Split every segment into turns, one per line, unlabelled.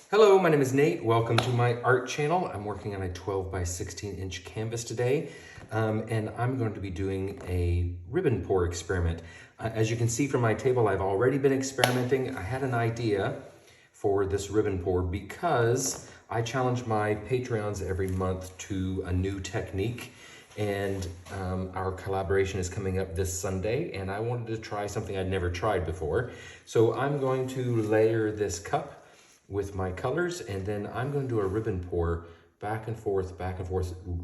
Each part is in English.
Hello, my name is Nate. Welcome to my art channel. I'm working on a 12 by 16 inch canvas today, and I'm going to be doing a ribbon pour experiment. As you can see from my table, I've already been experimenting. I had an idea for this ribbon pour because I challenge my Patreons every month to a new technique, and our collaboration is coming up this Sunday, and I wanted to try something I'd never tried before. So I'm going to layer this cup with my colors, and then I'm going to do a ribbon pour back and forth,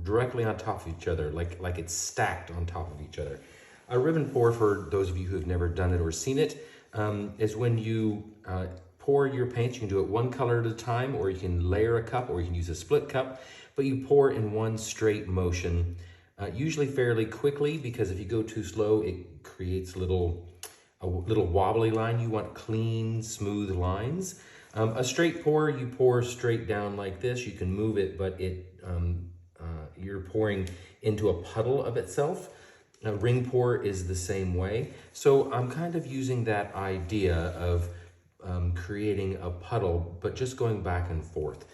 directly on top of each other, like it's stacked on top of each other. A ribbon pour, for those of you who have never done it or seen it, is when you pour your paints. You can do it one color at a time, or you can layer a cup, or you can use a split cup, but you pour in one straight motion, usually fairly quickly, because if you go too slow, it creates a little wobbly line. You want clean, smooth lines. A straight pour, you pour straight down like this. You can move it, but you're pouring into a puddle of itself. A ring pour is the same way. So I'm kind of using that idea of creating a puddle, but just going back and forth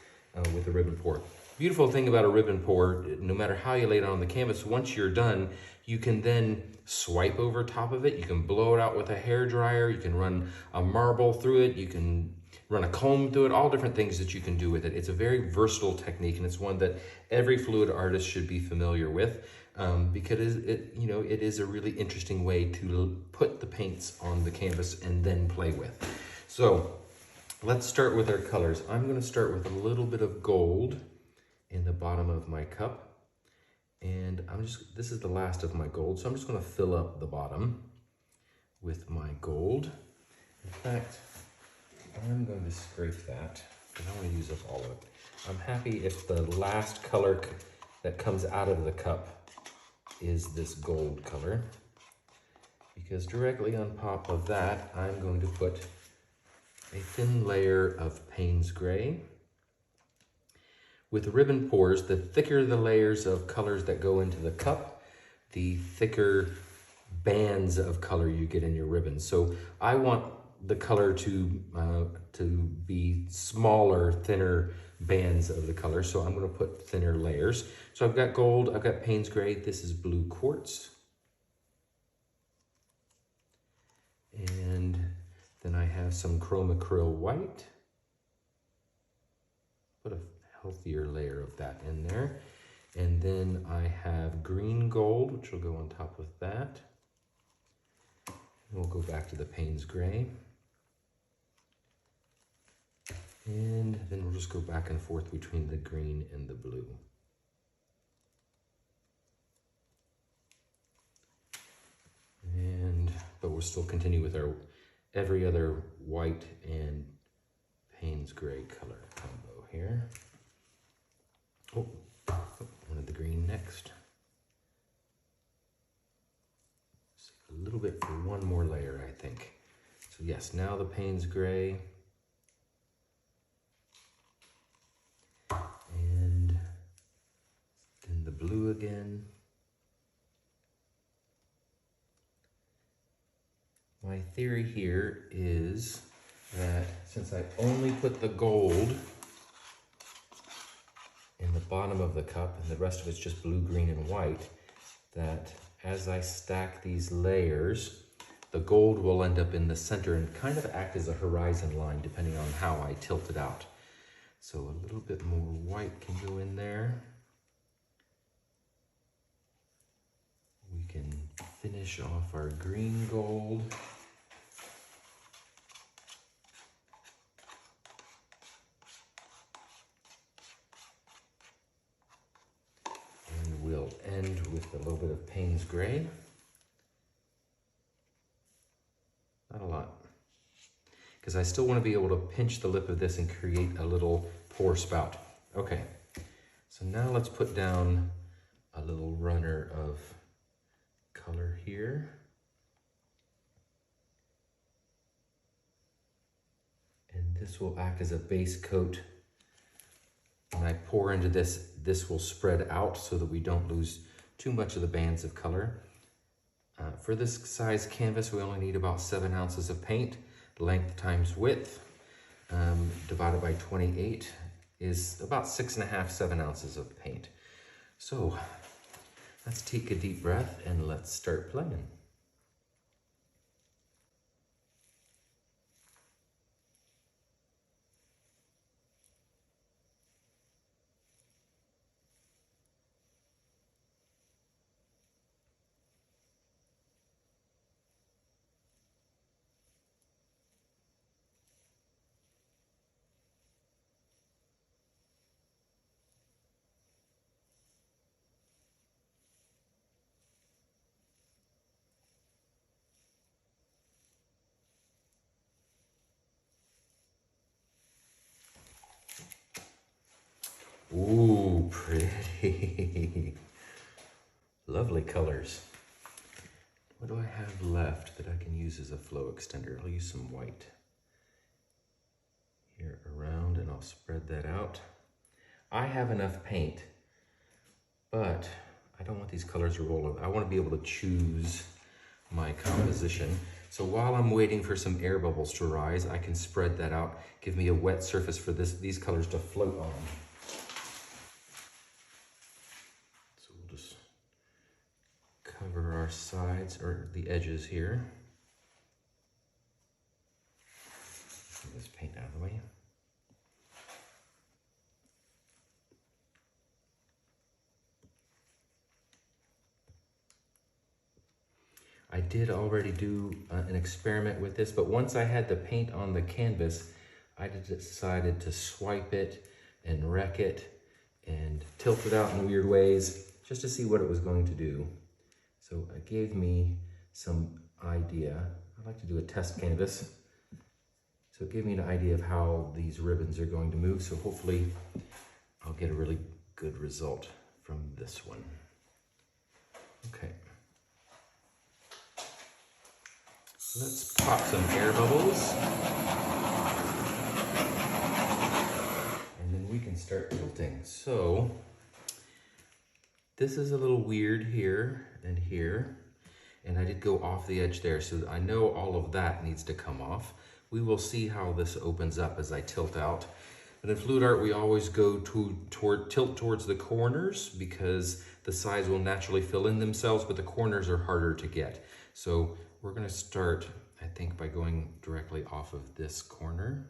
with a ribbon pour. Beautiful thing about a ribbon pour, no matter how you lay it on the canvas, once you're done, you can then swipe over top of it. You can blow it out with a hair dryer. You can run a marble through it. You can run a comb through it, all different things that you can do with it. It's a very versatile technique, and it's one that every fluid artist should be familiar with, because it is a really interesting way to put the paints on the canvas and then play with. So let's start with our colors. I'm going to start with a little bit of gold in the bottom of my cup, and this is the last of my gold, so I'm just going to fill up the bottom with my gold. In fact, I'm going to scrape that, because I want to use up all of it. I'm happy if the last color that comes out of the cup is this gold color, because directly on top of that, I'm going to put a thin layer of Payne's Gray. With ribbon pours, the thicker the layers of colors that go into the cup, the thicker bands of color you get in your ribbons. So I want the color to be smaller, thinner bands of the color. So I'm going to put thinner layers. So I've got gold, I've got Payne's Gray, this is blue quartz. And then I have some chroma acryl white. Put a healthier layer of that in there. And then I have green gold, which will go on top of that. We'll go back to the Payne's Gray. And then we'll just go back and forth between the green and the blue. But we'll still continue with our every other white and Payne's Gray color combo here. Oh, wanted the green next. A little bit for one more layer, I think. So yes, now the Payne's Gray. And then the blue again. My theory here is that since I only put the gold in the bottom of the cup and the rest of it's just blue, green, and white, that as I stack these layers, the gold will end up in the center and kind of act as a horizon line depending on how I tilt it out. So a little bit more white can go in there. We can finish off our green gold. And we'll end with a little bit of Payne's Gray. Not a lot, because I still want to be able to pinch the lip of this and create a little pour spout. Okay, so now let's put down a little runner of color here. And this will act as a base coat. When I pour into this, this will spread out so that we don't lose too much of the bands of color. For this size canvas, we only need about 7 ounces of paint, length times width. divided by 28 is about 6.5, 7 ounces of paint. So let's take a deep breath and let's start playing. Ooh, pretty. Lovely colors. What do I have left that I can use as a flow extender? I'll use some white here around and I'll spread that out. I have enough paint, but I don't want these colors to roll over. I want to be able to choose my composition. So while I'm waiting for some air bubbles to rise, I can spread that out, give me a wet surface for these colors to float on. So we'll just cover our sides or the edges here. Get this paint out of the way. I did already do an experiment with this, but once I had the paint on the canvas, I decided to swipe it and wreck it and tilt it out in weird ways just to see what it was going to do. So it gave me some idea. I like to do a test canvas. So it gave me an idea of how these ribbons are going to move. So hopefully I'll get a really good result from this one. Okay. Let's pop some air bubbles. And then we can start tilting. So this is a little weird here and here. And I did go off the edge there, so I know all of that needs to come off. We will see how this opens up as I tilt out. But in fluid art, we always go tilt towards the corners because the sides will naturally fill in themselves, but the corners are harder to get. So we're gonna start, I think, by going directly off of this corner.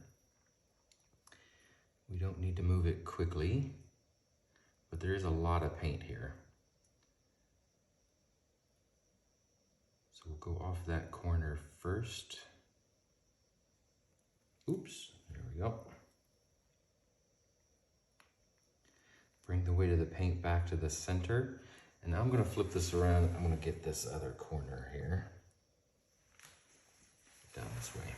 We don't need to move it quickly, but there is a lot of paint here. So we'll go off that corner first. Oops, there we go. Bring the weight of the paint back to the center. And now I'm gonna flip this around. I'm gonna get this other corner here. Down this way.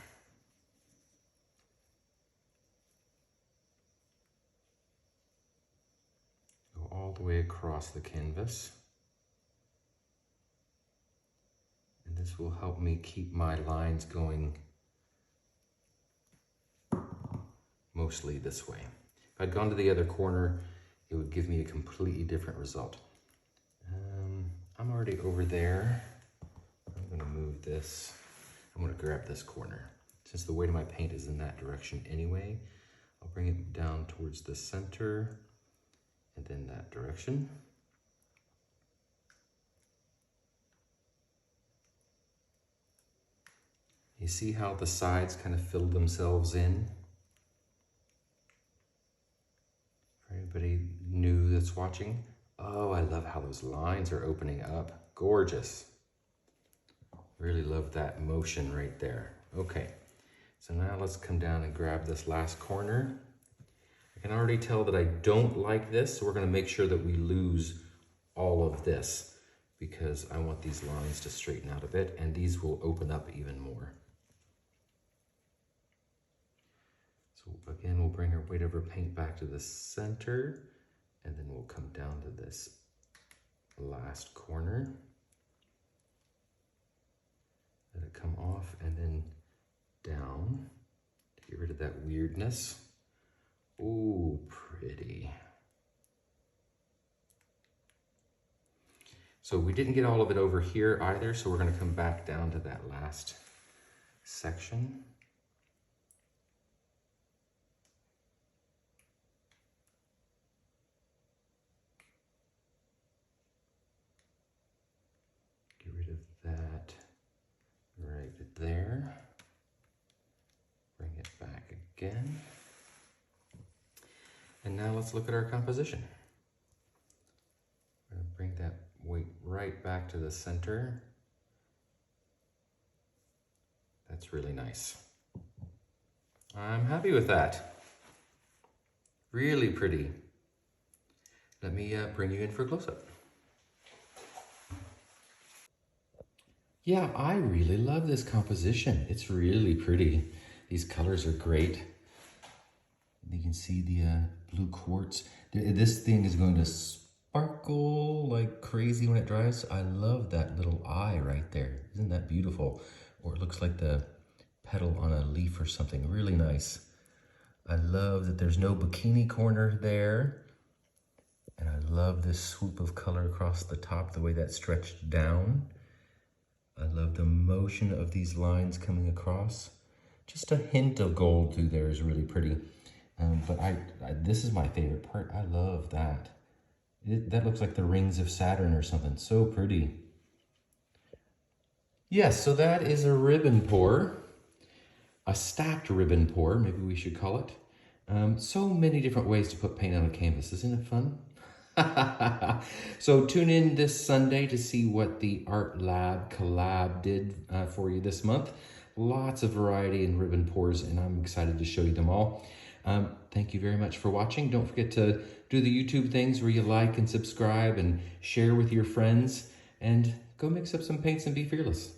Go all the way across the canvas. And this will help me keep my lines going mostly this way. If I'd gone to the other corner, it would give me a completely different result. I'm already over there. I'm gonna move this. I'm gonna grab this corner. Since the weight of my paint is in that direction anyway, I'll bring it down towards the center and then that direction. You see how the sides kind of fill themselves in? For anybody new that's watching, oh, I love how those lines are opening up. Gorgeous. Really love that motion right there. Okay, so now let's come down and grab this last corner. I can already tell that I don't like this, so we're gonna make sure that we lose all of this because I want these lines to straighten out a bit and these will open up even more. So again, we'll bring our weight of our paint back to the center and then we'll come down to this last corner. Let it come off and then down to get rid of that weirdness. Ooh, pretty. So we didn't get all of it over here either, so we're gonna come back down to that last section. again. And now let's look at our composition. I'm going to bring that weight right back to the center. That's really nice. I'm happy with that. Really pretty. Let me bring you in for a close-up. Yeah, I really love this composition. It's really pretty. These colors are great. You can see the blue quartz. This thing is going to sparkle like crazy when it dries. I love that little eye right there. Isn't that beautiful? Or it looks like the petal on a leaf or something. Really nice. I love that there's no bikini corner there. And I love this swoop of color across the top, the way that stretched down. I love the motion of these lines coming across. Just a hint of gold through there is really pretty. But this is my favorite part. I love that. That looks like the rings of Saturn or something. So pretty. Yes, so that is a ribbon pour. A stacked ribbon pour, maybe we should call it. So many different ways to put paint on a canvas. Isn't it fun? So tune in this Sunday to see what the Art Lab collab did for you this month. Lots of variety in ribbon pours, and I'm excited to show you them all. Thank you very much for watching. Don't forget to do the YouTube things where you like and subscribe and share with your friends, and go mix up some paints and be fearless.